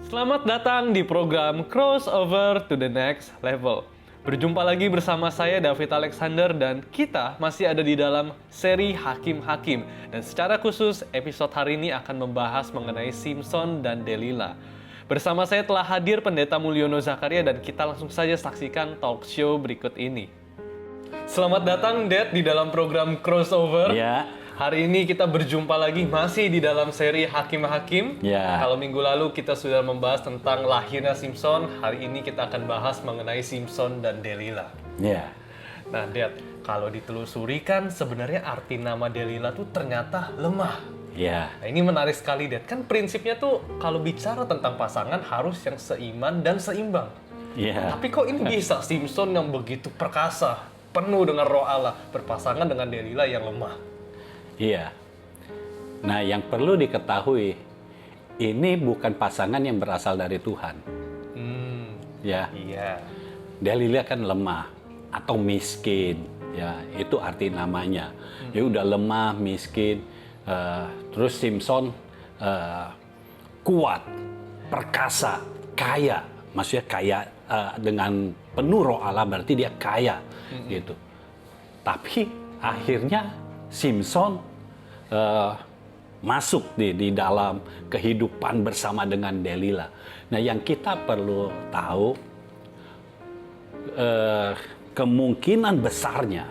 Selamat datang di program Crossover to the Next Level. Berjumpa lagi bersama saya David Alexander dan kita masih ada di dalam seri Hakim-Hakim. Dan secara khusus episode hari ini akan membahas mengenai Simson dan Delila. Bersama saya telah hadir Pendeta Mulyono Zakaria dan kita langsung saja saksikan talk show berikut ini. Selamat datang Dad di dalam program Crossover. Ya. Hari ini kita berjumpa lagi masih di dalam seri Hakim-Hakim. Ya. Kalau minggu lalu kita sudah membahas tentang lahirnya Simson, hari ini kita akan bahas mengenai Simson dan Delila. Ya. Nah, Dad, kalau ditelusuri kan sebenarnya arti nama Delila tuh ternyata lemah. Ya. Nah, ini menarik sekali, Dad. Kan prinsipnya tuh kalau bicara tentang pasangan harus yang seiman dan seimbang. Ya. Tapi kok ini bisa Simson yang begitu perkasa, penuh dengan roh Allah, berpasangan dengan Delila yang lemah? Iya. Nah, yang perlu diketahui, ini bukan pasangan yang berasal dari Tuhan. Ya. Iya. Delila kan lemah atau miskin. Ya, itu arti namanya. Ya udah lemah, miskin. Terus Simson kuat, perkasa, kaya. Maksudnya kaya dengan penuh roh Allah, berarti dia kaya. Gitu. Tapi akhirnya Simson masuk di dalam kehidupan bersama dengan Delila. Nah, yang kita perlu tahu, kemungkinan besarnya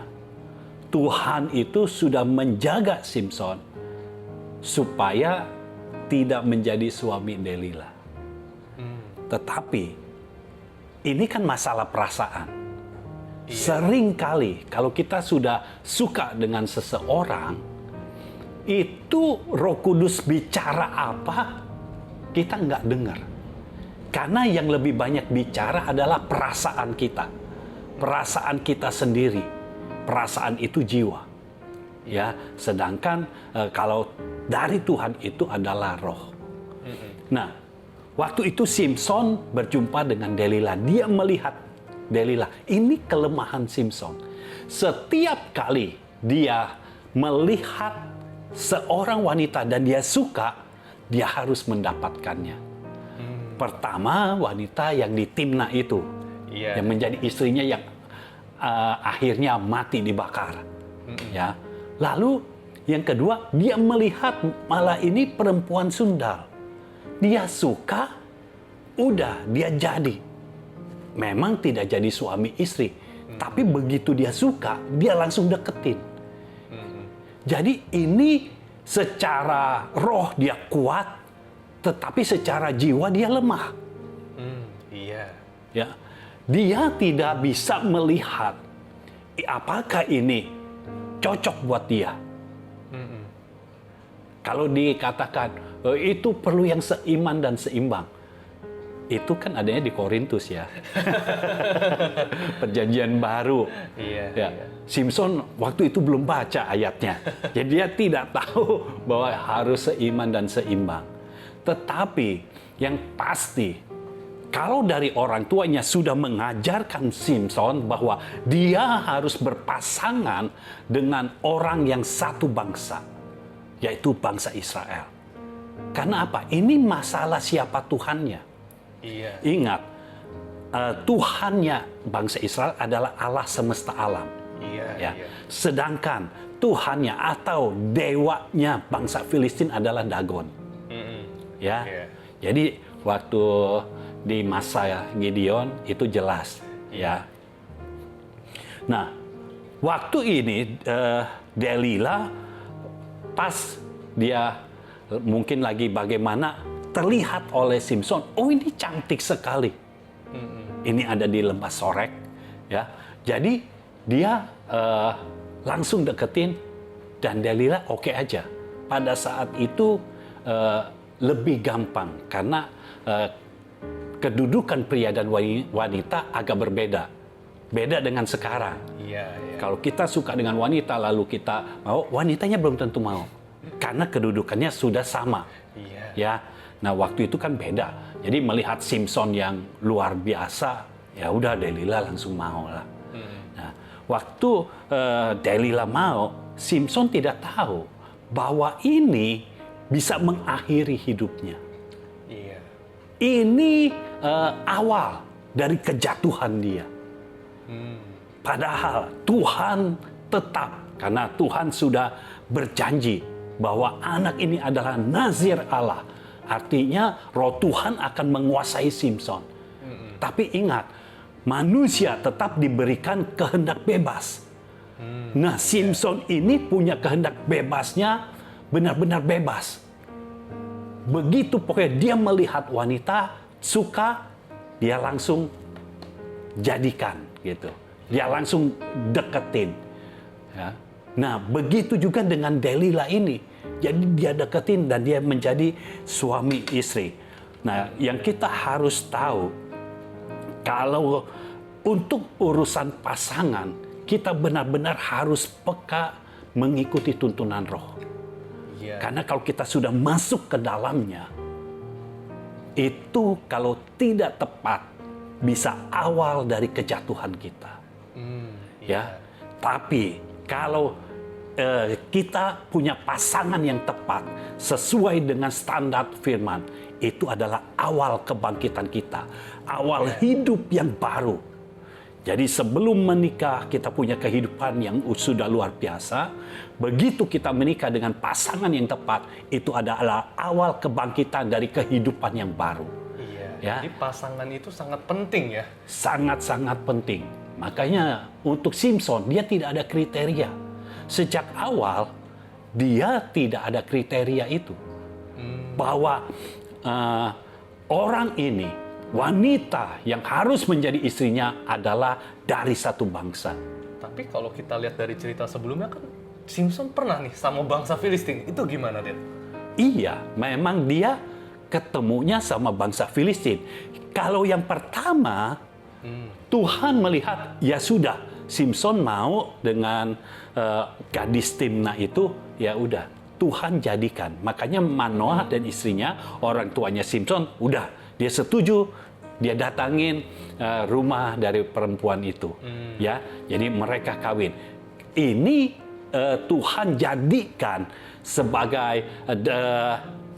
Tuhan itu sudah menjaga Simson supaya tidak menjadi suami Delila. Tetapi ini kan masalah perasaan. Sering kali kalau kita sudah suka dengan seseorang, itu Roh Kudus bicara apa, kita nggak dengar. Karena yang lebih banyak bicara adalah perasaan kita. Perasaan kita sendiri. Perasaan itu jiwa. Ya, sedangkan kalau dari Tuhan itu adalah roh. Nah, waktu itu Simson berjumpa dengan Delila. Dia melihat Delila. Ini kelemahan Simson. Setiap kali dia melihat seorang wanita dan dia suka, dia harus mendapatkannya. Pertama, wanita yang di Timna itu, yang menjadi istrinya yang akhirnya mati dibakar. Ya. Lalu yang kedua, dia melihat malah ini perempuan sundal. Dia suka, udah dia jadi. Memang tidak jadi suami istri, tapi begitu dia suka, dia langsung deketin. Jadi ini secara roh dia kuat, tetapi secara jiwa dia lemah. Iya. Ya, dia tidak bisa melihat apakah ini cocok buat dia. Kalau dikatakan itu perlu yang seiman dan seimbang. Itu kan adanya di Korintus ya. Perjanjian baru. Iya, ya. iya. Simson waktu itu belum baca ayatnya. Jadi dia tidak tahu bahwa harus seiman dan seimbang. Tetapi yang pasti, kalau dari orang tuanya sudah mengajarkan Simson bahwa dia harus berpasangan dengan orang yang satu bangsa, yaitu bangsa Israel. Karena apa? Ini masalah siapa Tuhannya. Iya. Ingat, Tuhannya bangsa Israel adalah Allah semesta alam. Iya, Ya. iya. Sedangkan Tuhannya atau dewanya bangsa Filistin adalah Dagon. Ya. Iya. Jadi waktu di masa Gideon itu jelas. Ya. Nah, waktu ini Delila pas dia mungkin lagi bagaimana terlihat oleh Simson, oh ini cantik sekali. Ini ada di lembah Sorek, ya. Jadi dia langsung deketin dan Delila oke aja. Pada saat itu lebih gampang karena kedudukan pria dan wanita agak berbeda. Beda dengan sekarang. Iya, iya. Kalau kita suka dengan wanita lalu kita mau, wanitanya belum tentu mau. Karena kedudukannya sudah sama. Iya. Ya. Nah, waktu itu kan beda. Jadi melihat Simson yang luar biasa, ya udah Delila langsung mau lah. Nah, waktu Delila mau, Simson tidak tahu bahwa ini bisa mengakhiri hidupnya. Iya. ini awal dari kejatuhan dia. Padahal Tuhan tetap, karena Tuhan sudah berjanji bahwa anak ini adalah nazir Allah. Artinya roh Tuhan akan menguasai Simson. Tapi ingat, manusia tetap diberikan kehendak bebas. Nah, Simson ini punya kehendak bebasnya benar-benar bebas. Begitu pokoknya dia melihat wanita, suka, dia langsung jadikan gitu. Dia langsung deketin. Ya. Nah, begitu juga dengan Delila ini. Jadi dia deketin dan dia menjadi suami istri. Nah, yang kita harus tahu, kalau untuk urusan pasangan, kita benar-benar harus peka mengikuti tuntunan roh. Karena kalau kita sudah masuk ke dalamnya, itu kalau tidak tepat, bisa awal dari kejatuhan kita. Ya, tapi kalau kita punya pasangan yang tepat sesuai dengan standar firman, itu adalah awal kebangkitan kita, awal hidup yang baru. Jadi sebelum menikah kita punya kehidupan yang sudah luar biasa. Begitu kita menikah dengan pasangan yang tepat, itu adalah awal kebangkitan dari kehidupan yang baru. Ya. Jadi pasangan itu sangat penting ya. Sangat-sangat penting. Makanya untuk Simson dia tidak ada kriteria. Sejak awal dia tidak ada kriteria itu. Bahwa orang ini, wanita yang harus menjadi istrinya adalah dari satu bangsa. Tapi kalau kita lihat dari cerita sebelumnya kan Simson pernah nih sama bangsa Filistin. Itu gimana, Del? Iya, memang dia ketemunya sama bangsa Filistin. Kalau yang pertama, Tuhan melihat, ya sudah, Simson mau dengan gadis Timna itu, ya udah, Tuhan jadikan. Makanya Manoah dan istrinya, orang tuanya Simson, udah, dia setuju, dia datangin rumah dari perempuan itu. Ya, jadi mereka kawin. Ini Tuhan jadikan sebagai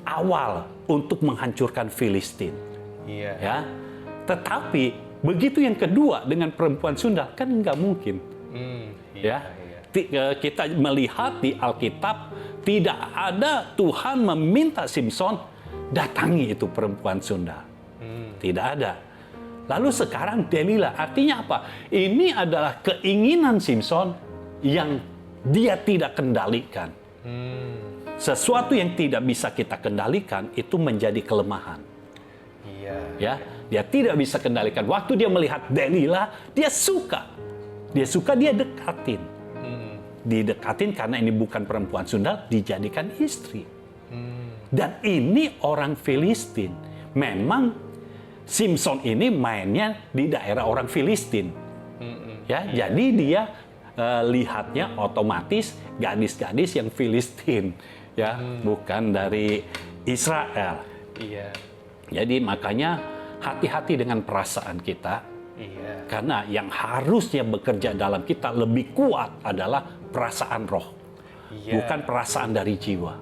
awal untuk menghancurkan Filistin. Ya, tetapi begitu yang kedua dengan perempuan Sundal kan nggak mungkin. Kita melihat di Alkitab tidak ada Tuhan meminta Simson datangi itu perempuan Sundal. Tidak ada. Lalu sekarang Delila, artinya apa? Ini adalah keinginan Simson yang dia tidak kendalikan. Sesuatu yang tidak bisa kita kendalikan itu menjadi kelemahan. Ya, dia tidak bisa kendalikan. Waktu dia melihat Delila, dia suka. Dia dekatin. Didekatin karena ini bukan perempuan Sundal, dijadikan istri. Dan ini orang Filistin. Memang Simson ini mainnya di daerah orang Filistin. Ya, jadi dia lihatnya otomatis gadis-gadis yang Filistin, ya, bukan dari Israel. Jadi makanya hati-hati dengan perasaan kita, karena yang harusnya bekerja dalam kita lebih kuat adalah perasaan roh, bukan perasaan dari jiwa.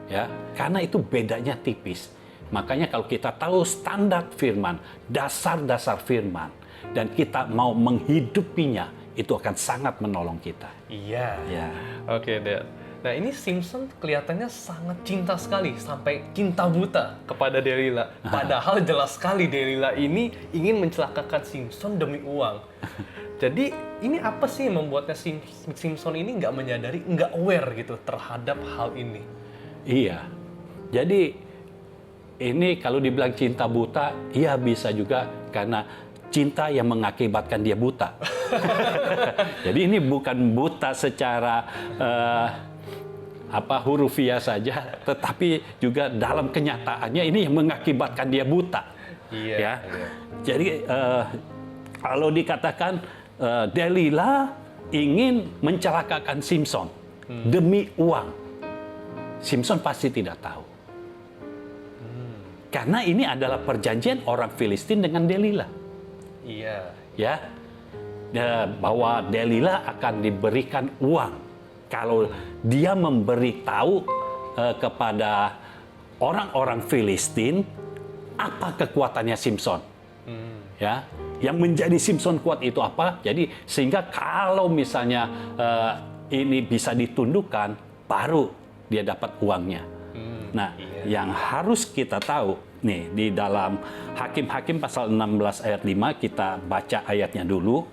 Ya, karena itu bedanya tipis. Makanya kalau kita tahu standar firman, dasar-dasar firman, dan kita mau menghidupinya, itu akan sangat menolong kita. Ya. Oke, Del. Nah, ini Simson kelihatannya sangat cinta sekali, sampai cinta buta kepada Delila. Padahal jelas sekali Delila ini ingin mencelakakan Simson demi uang. Jadi, ini apa sih yang membuatnya Simson ini nggak menyadari, nggak aware gitu terhadap hal ini? Iya. Jadi, ini kalau dibilang cinta buta, iya bisa juga karena cinta yang mengakibatkan dia buta. Jadi ini bukan buta secara hurufiah saja, tetapi juga dalam kenyataannya ini yang mengakibatkan dia buta. Jadi kalau dikatakan Delila ingin mencelakakan Simson demi uang, Simson pasti tidak tahu. Karena ini adalah perjanjian orang Filistin dengan Delila. Ya, bahwa Delila akan diberikan uang kalau dia memberitahu kepada orang-orang Filistin apa kekuatannya Simpson. Ya, yang menjadi Simpson kuat itu apa? Jadi sehingga kalau misalnya ini bisa ditundukkan, baru dia dapat uangnya. Nah, yang harus kita tahu nih di dalam Hakim-Hakim pasal 16 ayat 5, kita baca ayatnya dulu.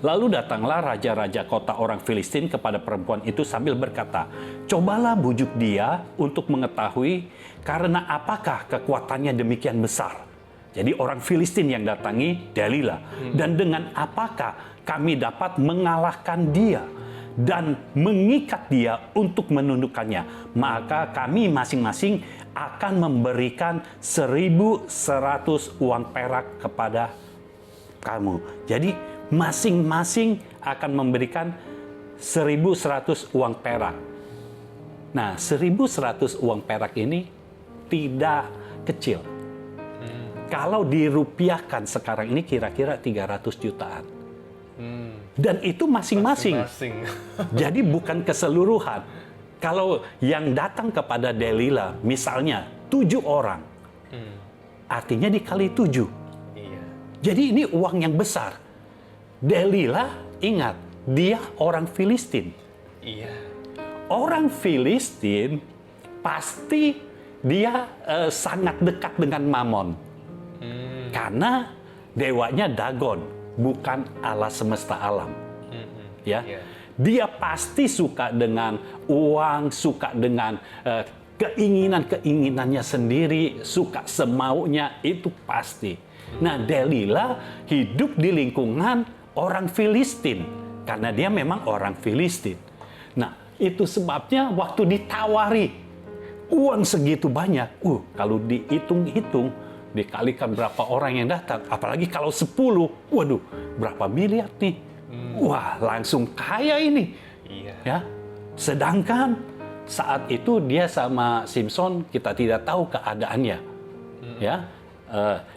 Lalu datanglah raja-raja kota orang Filistin kepada perempuan itu sambil berkata, "Cobalah bujuk dia untuk mengetahui karena apakah kekuatannya demikian besar." Jadi orang Filistin yang datangi Delila. Dan dengan apakah kami dapat mengalahkan dia dan mengikat dia untuk menundukkannya. Maka kami masing-masing akan memberikan 1.100 uang perak kepada kamu. Jadi masing-masing akan memberikan 1.100 uang perak. Nah, 1.100 uang perak ini tidak kecil. Kalau dirupiahkan sekarang ini kira-kira 300 jutaan. Dan itu masing-masing. Jadi bukan keseluruhan. Kalau yang datang kepada Delila, misalnya 7 orang, artinya dikali 7. Iya. Jadi ini uang yang besar. Delila, ingat, dia orang Filistin. Iya. Orang Filistin pasti dia sangat dekat dengan Mammon. Karena dewanya Dagon, bukan Allah semesta alam. Ya. Dia pasti suka dengan uang, suka dengan keinginan-keinginannya sendiri, suka semaunya, itu pasti. Nah, Delila hidup di lingkungan orang Filistin karena dia memang orang Filistin. Nah, itu sebabnya waktu ditawari uang segitu banyak, kalau dihitung-hitung dikalikan berapa orang yang datang, apalagi kalau 10, waduh, berapa miliar nih. Wah, langsung kaya ini. Iya. Ya. Sedangkan saat itu dia sama Simpson kita tidak tahu keadaannya. Ya.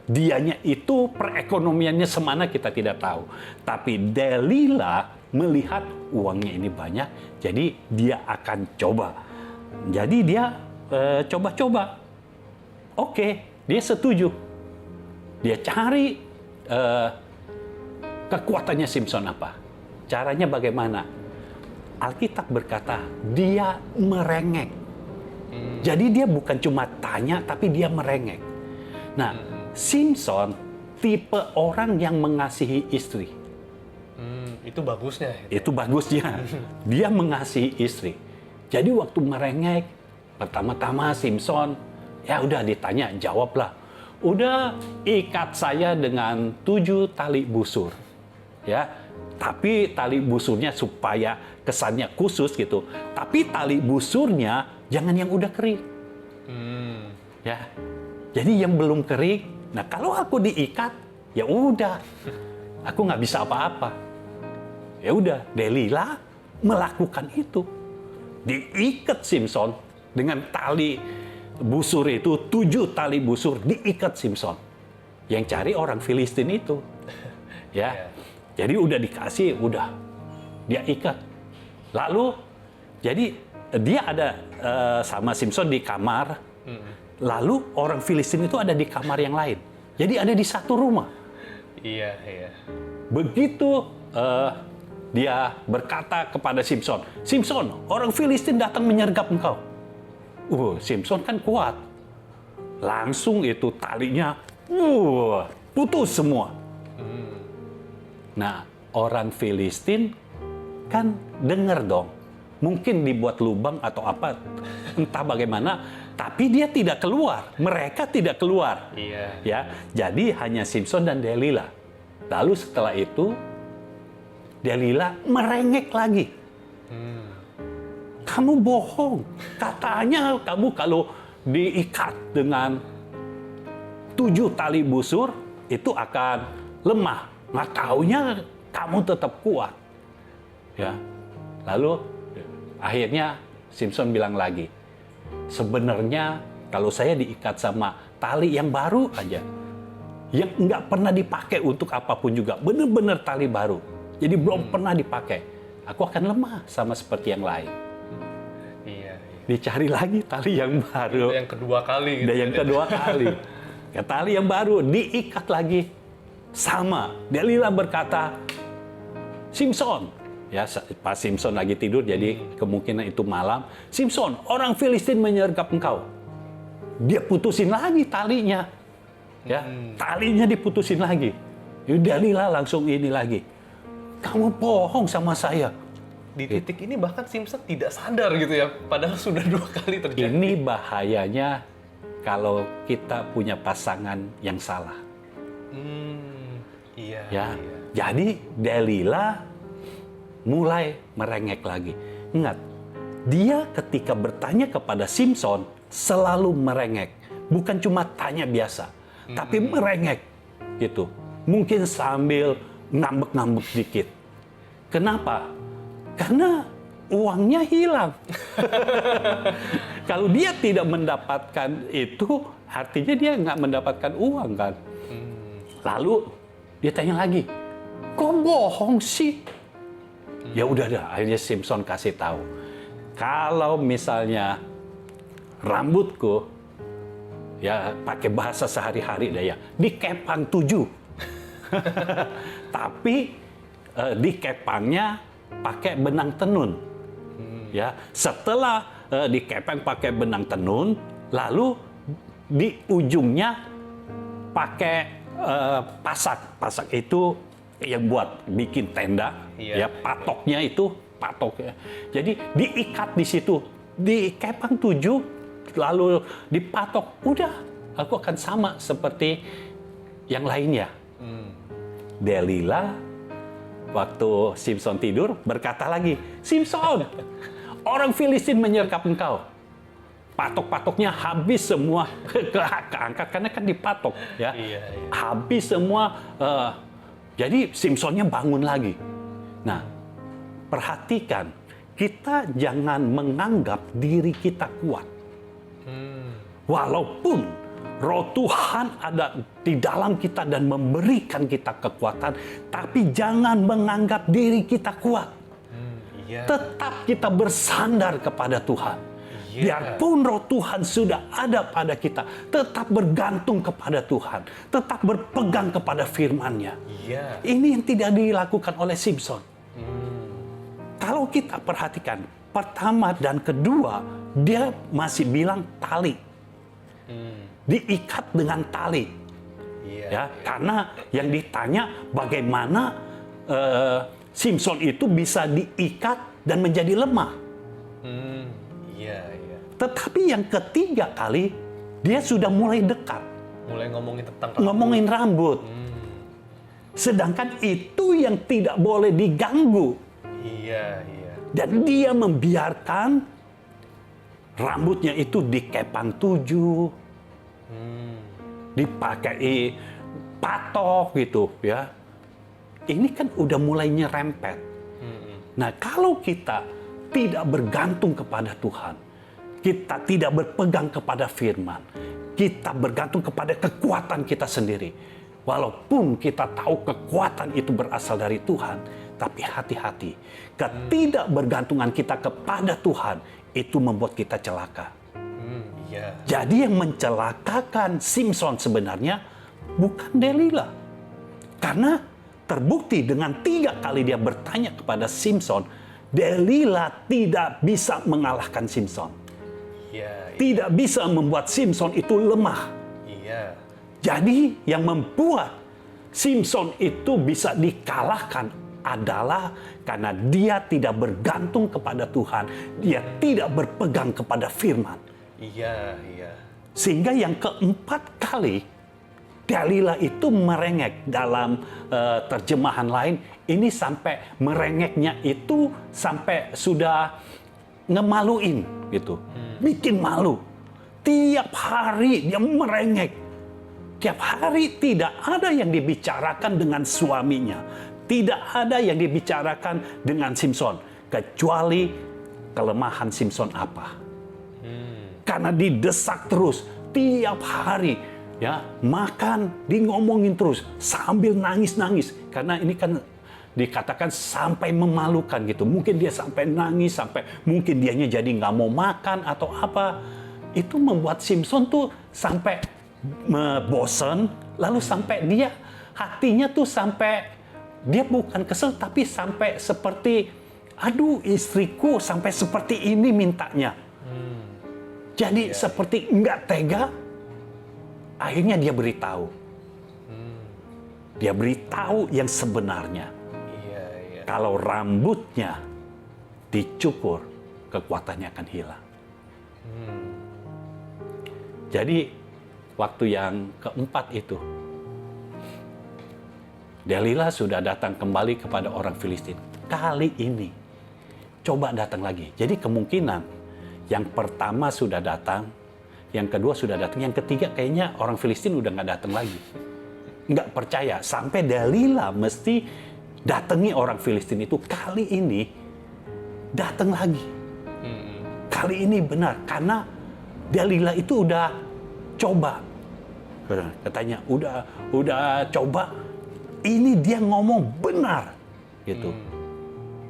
Dianya itu perekonomiannya semana kita tidak tahu. Tapi Delila melihat uangnya ini banyak, jadi dia akan coba. Jadi dia coba-coba. Oke, dia setuju. Dia cari kekuatannya Simpson apa. Caranya bagaimana? Alkitab berkata, dia merengek. Jadi dia bukan cuma tanya, tapi dia merengek. Nah, Simpson tipe orang yang mengasihi istri. Itu bagusnya. Itu bagusnya. Dia mengasihi istri. Jadi waktu merengek, pertama-tama Simpson, ya udah ditanya, jawablah. Udah ikat saya dengan 7 tali busur. Ya, tapi tali busurnya supaya kesannya khusus gitu. Tapi tali busurnya jangan yang udah kering. Ya. Jadi yang belum kering, nah kalau aku diikat, ya udah, aku nggak bisa apa-apa. Ya udah, Delila melakukan itu. Diikat Simpson dengan tali busur itu, 7 tali busur diikat Simpson. Yang cari orang Filistin itu. Ya. Jadi udah dikasih, udah dia ikat. Lalu jadi dia ada sama Simpson di kamar. Lalu orang Filistin itu ada di kamar yang lain. Jadi ada di satu rumah. Iya, iya. Begitu dia berkata kepada Simpson, "Simpson, orang Filistin datang menyergap engkau." Simpson kan kuat. Langsung itu talinya putus semua. Nah, orang Filistin kan dengar dong. Mungkin dibuat lubang atau apa, entah bagaimana, tapi dia tidak keluar. Mereka tidak keluar. Iya. Ya, jadi hanya Simpson dan Delila. Lalu setelah itu, Delila merengek lagi. Kamu bohong. Katanya kamu kalau diikat dengan 7 tali busur, itu akan lemah. Nggak taunya kamu tetap kuat. Ya. Lalu akhirnya Simpson bilang lagi, sebenarnya kalau saya diikat sama tali yang baru aja, yang nggak pernah dipakai untuk apapun juga, benar-benar tali baru, jadi belum pernah dipakai, aku akan lemah sama seperti yang lain. Iya, iya. dicari lagi tali yang baru. Yang kedua kali gitu. Dan yang kedua kali, ya, tali yang baru diikat lagi. Sama, Delila berkata, Simson, ya pas Simson lagi tidur, jadi kemungkinan itu malam. Simson, orang Filistin menyergap engkau. Dia putusin lagi talinya, ya, talinya diputusin lagi. Delila langsung ini lagi, kamu bohong sama saya. Di titik ini bahkan Simpson tidak sadar gitu ya, padahal sudah 2 kali terjadi. Ini bahayanya kalau kita punya pasangan yang salah. Iya. Ya, jadi Delila mulai merengek lagi. Ingat, dia ketika bertanya kepada Simson selalu merengek, bukan cuma tanya biasa, tapi merengek gitu. Mungkin sambil ngambek-ngambek dikit. Kenapa? Karena uangnya hilang. Kalau dia tidak mendapatkan itu, artinya dia nggak mendapatkan uang kan. Lalu dia tanya lagi, kok bohong sih? Ya udah dah, akhirnya Simpson kasih tahu. Kalau misalnya rambutku, ya pakai bahasa sehari-hari dah ya, dikepang 7. Tapi dikepangnya pakai benang tenun. Ya, setelah dikepang pakai benang tenun, lalu di ujungnya pakai pasak. Pasak itu yang buat bikin tenda, ya patoknya itu patoknya. Jadi diikat di situ, dikepang 7, lalu dipatok. Udah, aku akan sama seperti yang lainnya. Delila waktu Simpson tidur berkata lagi, Simpson, orang Filistin menyergap engkau. Patok-patoknya habis semua, keangkat karena kan dipatok, ya. Habis semua. Jadi Simpsonnya bangun lagi. Nah, perhatikan, kita jangan menganggap diri kita kuat. Walaupun Roh Tuhan ada di dalam kita dan memberikan kita kekuatan, tapi jangan menganggap diri kita kuat. Tetap kita bersandar kepada Tuhan. Biarpun Roh Tuhan sudah ada pada kita, tetap bergantung kepada Tuhan, tetap berpegang kepada firman-Nya. Ini yang tidak dilakukan oleh Simpson. Kalau kita perhatikan, pertama dan kedua, dia masih bilang tali. Diikat dengan tali. Ya, karena yang ditanya bagaimana Simpson itu bisa diikat dan menjadi lemah. Tetapi yang ketiga kali, dia sudah mulai dekat. Mulai ngomongin tentang rambut. Ngomongin rambut. Sedangkan itu yang tidak boleh diganggu. Dan dia membiarkan rambutnya itu dikepang 7, dipakai patok gitu ya. Ini kan udah mulai nyerempet. Nah, kalau kita tidak bergantung kepada Tuhan, kita tidak berpegang kepada firman, kita bergantung kepada kekuatan kita sendiri. Walaupun kita tahu kekuatan itu berasal dari Tuhan, tapi hati-hati, ketidakbergantungan kita kepada Tuhan itu membuat kita celaka. Jadi yang mencelakakan Simpson sebenarnya bukan Delila. Karena terbukti dengan 3 kali dia bertanya kepada Simpson, Delila tidak bisa mengalahkan Simpson. Tidak bisa membuat Simpson itu lemah. Jadi yang membuat Simpson itu bisa dikalahkan adalah karena dia tidak bergantung kepada Tuhan. Dia tidak berpegang kepada firman. Sehingga yang keempat kali Delila itu merengek. Dalam terjemahan lain, ini sampai merengeknya itu sampai sudah ngemaluin gitu. Bikin malu. Tiap hari dia merengek. Tiap hari tidak ada yang dibicarakan dengan suaminya. Tidak ada yang dibicarakan dengan Simpson. Kecuali kelemahan Simpson apa. Karena didesak terus. Tiap hari. Ya, makan, di ngomongin terus. Sambil nangis-nangis. Karena ini kan dikatakan sampai memalukan gitu. Mungkin dia sampai nangis, sampai mungkin dianya jadi nggak mau makan atau apa. Itu membuat Simpson tuh sampai bosen, lalu sampai dia hatinya tuh sampai dia bukan kesel tapi sampai seperti aduh istriku sampai seperti ini mintanya. Jadi seperti nggak tega, akhirnya dia beritahu. Dia beritahu yang sebenarnya. Kalau rambutnya dicukur, kekuatannya akan hilang. Jadi waktu yang keempat itu, Delila sudah datang kembali kepada orang Filistin. Kali ini, coba datang lagi. Jadi kemungkinan yang pertama sudah datang, yang kedua sudah datang, yang ketiga kayaknya orang Filistin udah nggak datang lagi. Nggak percaya, sampai Delila mesti datangi orang Filistin itu. Kali ini datang lagi. Kali ini benar, karena Delila itu udah coba. Katanya udah coba, ini dia ngomong benar gitu.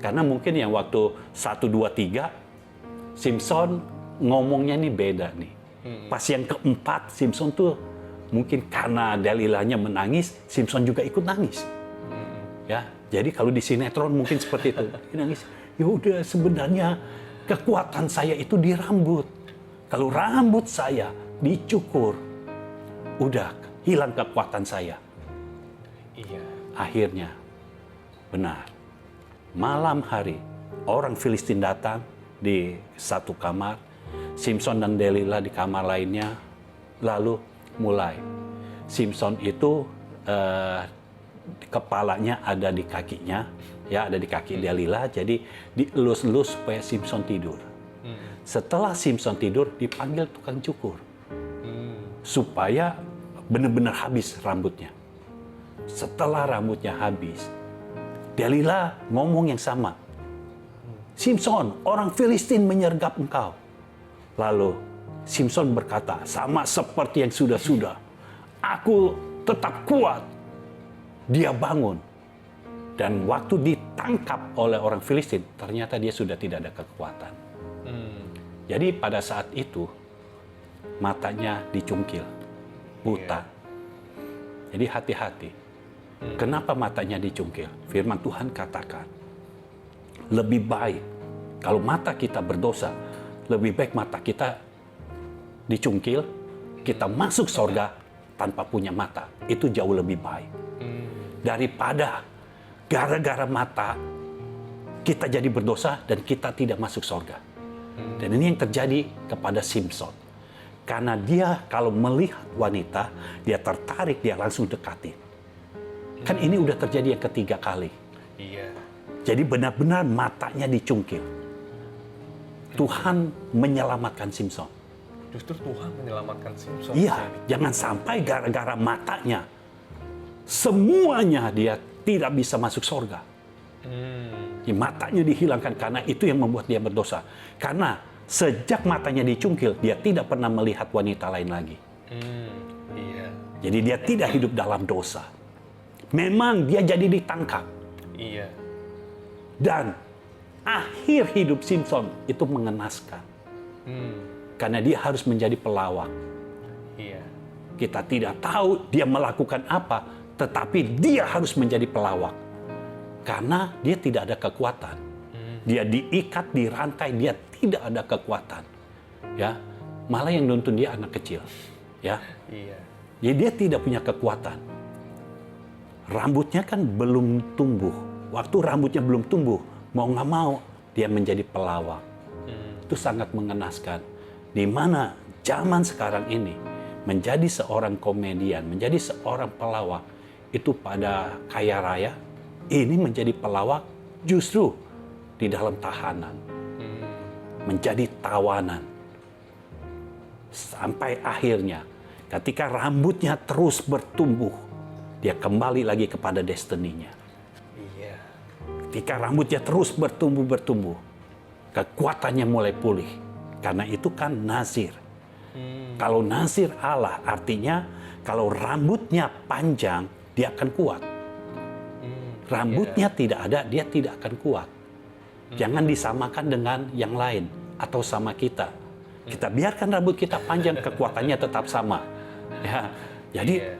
Karena mungkin yang waktu 1, 2, 3 Simpson ngomongnya nih beda nih. Pas yang keempat Simpson tuh mungkin karena Delilanya menangis, Simpson juga ikut nangis. Ya, jadi kalau di sinetron mungkin seperti itu. Dia nangis. Ya udah, sebenarnya kekuatan saya itu di rambut. Kalau rambut saya dicukur, udah hilang kekuatan saya. Iya. Akhirnya, benar. Malam hari, orang Filistin datang di satu kamar, Simpson dan Delila di kamar lainnya, lalu mulai. Simpson itu kepalanya ada di kakinya, ya ada di kaki Delila, jadi dielus-elus supaya Simpson tidur. Setelah Simpson tidur, dipanggil tukang cukur, supaya benar-benar habis rambutnya. Setelah rambutnya habis, Delila ngomong yang sama. Simpson, orang Filistin menyergap engkau. Lalu Simpson berkata, sama seperti yang sudah-sudah, aku tetap kuat. Dia bangun. Dan waktu ditangkap oleh orang Filistin, ternyata dia sudah tidak ada kekuatan. Jadi pada saat itu, matanya dicungkil, buta. Jadi hati-hati. Kenapa matanya dicungkil? Firman Tuhan katakan, lebih baik kalau mata kita berdosa, lebih baik mata kita dicungkil, kita masuk sorga tanpa punya mata. Itu jauh lebih baik. Daripada gara-gara mata kita jadi berdosa dan kita tidak masuk sorga. Dan ini yang terjadi kepada Simpson. Karena dia kalau melihat wanita, dia tertarik, dia langsung dekati. Kan ini udah terjadi yang ketiga kali. Iya. Jadi benar-benar matanya dicungkil. Tuhan menyelamatkan Simpson. Justru Tuhan menyelamatkan Simpson. Iya, jangan sampai gara-gara matanya semuanya dia tidak bisa masuk surga. Matanya dihilangkan karena itu yang membuat dia berdosa. Karena sejak matanya dicungkil, dia tidak pernah melihat wanita lain lagi. Iya. Jadi dia tidak hidup dalam dosa. Memang dia jadi ditangkap. Iya. Dan akhir hidup Simpson itu mengenaskan. Karena dia harus menjadi pelawak. Iya. Kita tidak tahu dia melakukan apa, tetapi dia harus menjadi pelawak. Karena dia tidak ada kekuatan. Dia diikat, dirantai, dia tidak ada kekuatan. Ya, malah yang nuntun dia anak kecil. Ya. Iya. Jadi dia tidak punya kekuatan. Rambutnya kan belum tumbuh. Waktu rambutnya belum tumbuh, mau nggak mau dia menjadi pelawak. Itu sangat mengenaskan. Di mana zaman sekarang ini menjadi seorang komedian, menjadi seorang pelawak itu pada kaya raya, ini menjadi pelawak justru di dalam tahanan, menjadi tawanan. Sampai akhirnya ketika rambutnya terus bertumbuh, dia kembali lagi kepada destininya. Iya. Ketika rambutnya terus bertumbuh, kekuatannya mulai pulih. Karena itu kan nazir. Kalau nazir Allah artinya kalau rambutnya panjang, dia akan kuat. Rambutnya tidak ada, dia tidak akan kuat. Jangan disamakan dengan yang lain atau sama kita. Kita biarkan rambut kita panjang, kekuatannya tetap sama. Ya, jadi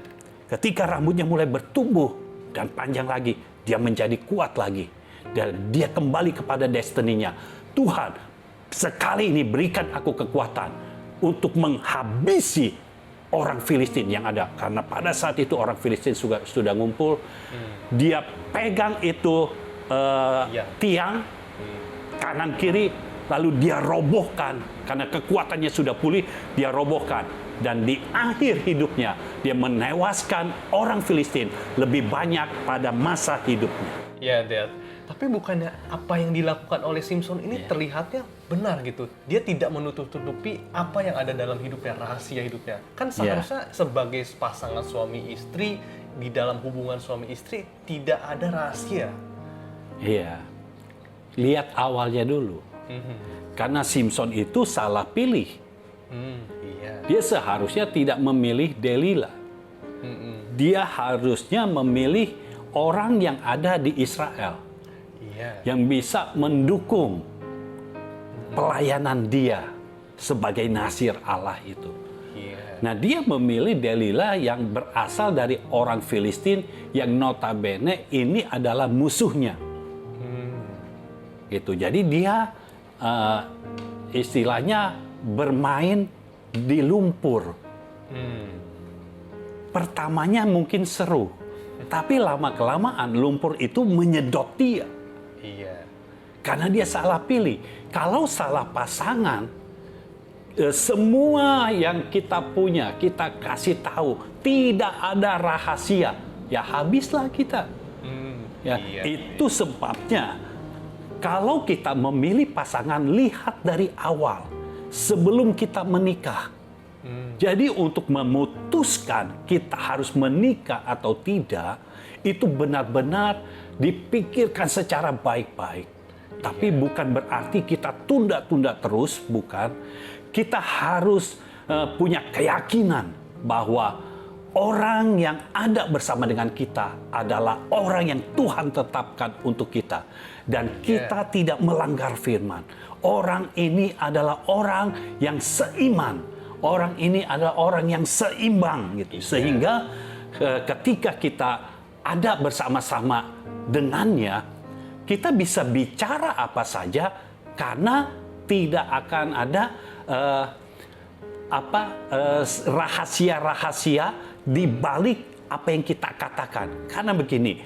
ketika rambutnya mulai bertumbuh dan panjang lagi, dia menjadi kuat lagi. Dan dia kembali kepada destininya. Tuhan, sekali ini berikan aku kekuatan untuk menghabisi orang Filistin yang ada. Karena pada saat itu orang Filistin sudah ngumpul. Dia pegang itu tiang kanan kiri, lalu dia robohkan. Karena kekuatannya sudah pulih, dia robohkan. Dan di akhir hidupnya, dia menewaskan orang Filistin lebih banyak pada masa hidupnya. Ya, Dad. Tapi bukannya apa yang dilakukan oleh Simpson ini terlihatnya benar gitu. Dia tidak menutup-tutupi apa yang ada dalam hidupnya, rahasia hidupnya. Kan seharusnya sebagai pasangan suami istri, di dalam hubungan suami istri tidak ada rahasia. Iya. Lihat awalnya dulu. Karena Simpson itu salah pilih. Dia seharusnya tidak memilih Delila. Dia harusnya memilih orang yang ada di Israel. Yang bisa mendukung pelayanan dia sebagai nasir Allah itu. Nah, dia memilih Delila yang berasal dari orang Filistin yang notabene ini adalah musuhnya. Gitu. Jadi dia istilahnya bermain di lumpur. Pertamanya mungkin seru, tapi lama-kelamaan lumpur itu menyedot dia. Karena dia salah pilih. Kalau salah pasangan, semua yang kita punya, kita kasih tahu. Tidak ada rahasia. Ya habislah kita. Itu sebabnya, kalau kita memilih pasangan, lihat dari awal. Sebelum kita menikah. Jadi untuk memutuskan kita harus menikah atau tidak, itu benar-benar dipikirkan secara baik-baik. Tapi bukan berarti kita tunda-tunda terus, bukan. Kita harus punya keyakinan bahwa orang yang ada bersama dengan kita adalah orang yang Tuhan tetapkan untuk kita. Dan kita tidak melanggar firman. Orang ini adalah orang yang seiman. Orang ini adalah orang yang seimbang gitu. Sehingga ketika kita ada bersama-sama dengannya, kita bisa bicara apa saja karena tidak akan ada rahasia-rahasia di balik apa yang kita katakan. Karena begini,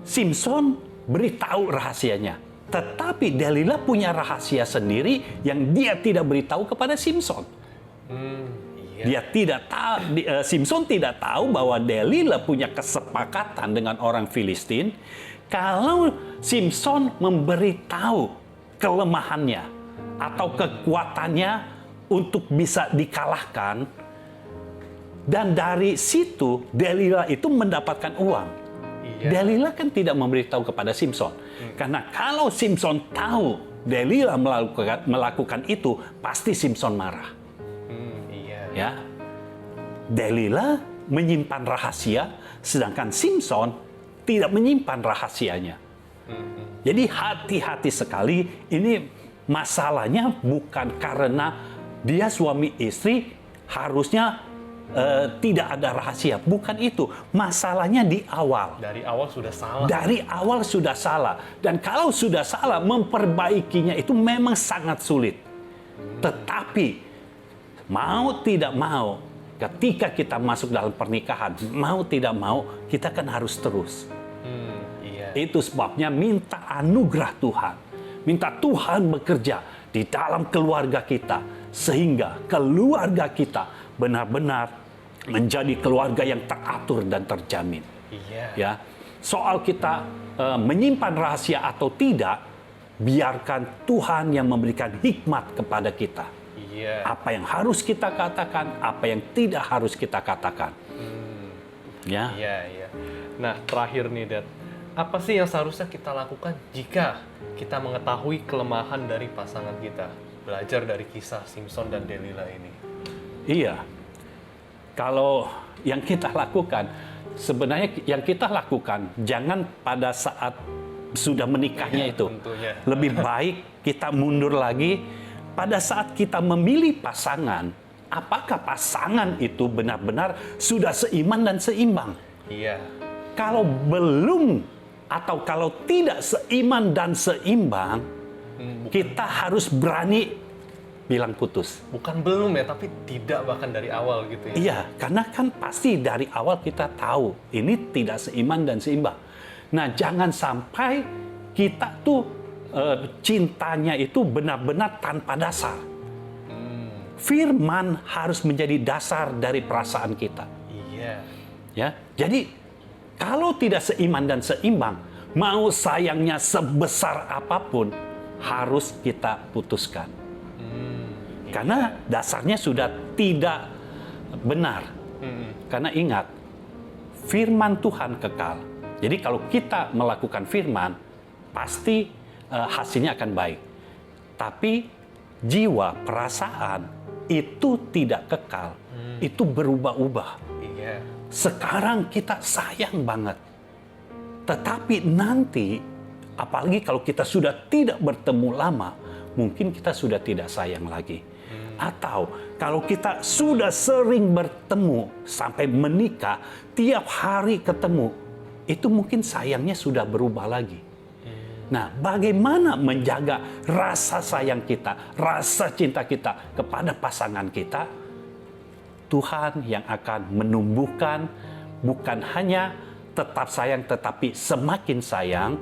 Simpson beritahu rahasianya, tetapi Delila punya rahasia sendiri yang dia tidak beritahu kepada Simpson. Dia tidak tahu, Simpson tidak tahu bahwa Delila punya kesepakatan dengan orang Filistin. Kalau Simpson memberitahu kelemahannya atau kekuatannya untuk bisa dikalahkan, dan dari situ Delila itu mendapatkan uang. Delila kan tidak memberitahu kepada Simpson. Karena kalau Simpson tahu Delila melakukan itu, pasti Simpson marah. Ya, Delila menyimpan rahasia, sedangkan Simpson tidak menyimpan rahasianya. Jadi hati-hati sekali. Ini masalahnya bukan karena dia suami istri harusnya tidak ada rahasia. Bukan itu. Masalahnya di awal. Dari awal sudah salah. Dari awal sudah salah. Dan kalau sudah salah, memperbaikinya itu memang sangat sulit. Tetapi mau tidak mau, ketika kita masuk dalam pernikahan, mau tidak mau, kita kan harus terus. Itu sebabnya minta anugerah Tuhan. Minta Tuhan bekerja di dalam keluarga kita. Sehingga keluarga kita benar-benar menjadi keluarga yang teratur dan terjamin. Ya, soal kita menyimpan rahasia atau tidak, biarkan Tuhan yang memberikan hikmat kepada kita. Apa yang harus kita katakan, apa yang tidak harus kita katakan. Ya. Nah, terakhir nih, Dad. Apa sih yang seharusnya kita lakukan jika kita mengetahui kelemahan dari pasangan kita? Belajar dari kisah Simpson dan Delila ini. Iya. Kalau yang kita lakukan, sebenarnya yang kita lakukan jangan pada saat sudah menikahnya itu. Tentunya. Lebih baik kita mundur lagi pada saat kita memilih pasangan. Apakah pasangan itu benar-benar sudah seiman dan seimbang? Iya. Kalau belum atau kalau tidak seiman dan seimbang, kita harus berani bilang putus. Bukan belum ya, tapi tidak bahkan dari awal gitu ya. Iya, karena kan pasti dari awal kita tahu ini tidak seiman dan seimbang. Nah, jangan sampai kita tuh cintanya itu benar-benar tanpa dasar. Firman harus menjadi dasar dari perasaan kita. Iya. Ya, jadi kalau tidak seiman dan seimbang, mau sayangnya sebesar apapun harus kita putuskan. Karena dasarnya sudah tidak benar. Karena ingat, firman Tuhan kekal. Jadi kalau kita melakukan firman, pasti hasilnya akan baik. Tapi jiwa, perasaan itu tidak kekal. Itu berubah-ubah. Iya. Sekarang kita sayang banget. Tetapi nanti, apalagi kalau kita sudah tidak bertemu lama, mungkin kita sudah tidak sayang lagi. Atau kalau kita sudah sering bertemu sampai menikah, tiap hari ketemu, itu mungkin sayangnya sudah berubah lagi. Nah, bagaimana menjaga rasa sayang kita, rasa cinta kita kepada pasangan kita? Tuhan yang akan menumbuhkan, bukan hanya tetap sayang, tetapi semakin sayang,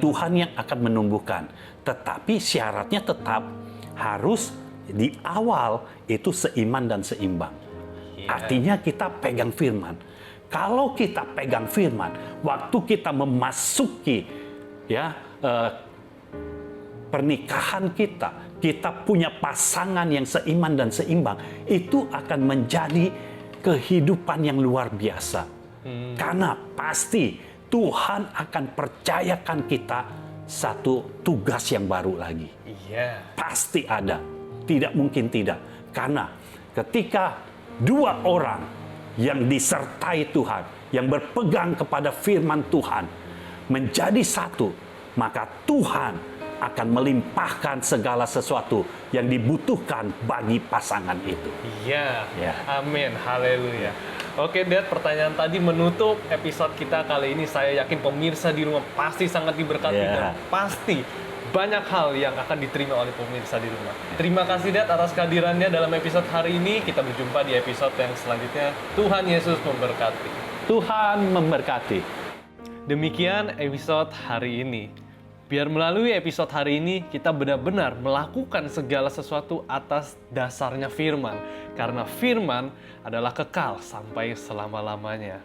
Tuhan yang akan menumbuhkan. Tetapi syaratnya tetap harus di awal itu seiman dan seimbang. Artinya kita pegang firman. Kalau kita pegang firman, waktu kita memasuki pernikahan kita punya pasangan yang seiman dan seimbang, itu akan menjadi kehidupan yang luar biasa. Karena pasti Tuhan akan percayakan kita satu tugas yang baru lagi. Iya. Pasti ada. Tidak mungkin tidak. Karena ketika dua orang yang disertai Tuhan, yang berpegang kepada firman Tuhan, menjadi satu, maka Tuhan akan melimpahkan segala sesuatu yang dibutuhkan bagi pasangan itu. Iya. Ya. Amin. Haleluya. Oke, Dad, pertanyaan tadi menutup episode kita kali ini. Saya yakin pemirsa di rumah pasti sangat diberkati dan pasti banyak hal yang akan diterima oleh pemirsa di rumah. Terima kasih, Dad, atas kehadirannya dalam episode hari ini. Kita berjumpa di episode yang selanjutnya. Tuhan Yesus memberkati. Tuhan memberkati. Demikian episode hari ini. Biar melalui episode hari ini kita benar-benar melakukan segala sesuatu atas dasarnya firman. Karena firman adalah kekal sampai selama-lamanya.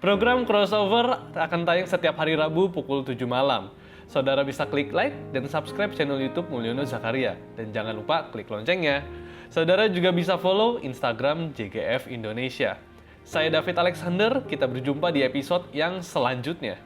Program Crossover akan tayang setiap hari Rabu pukul 7 malam. Saudara bisa klik like dan subscribe channel YouTube Mulyono Zakaria. Dan jangan lupa klik loncengnya. Saudara juga bisa follow Instagram JGF Indonesia. Saya David Alexander, kita berjumpa di episode yang selanjutnya.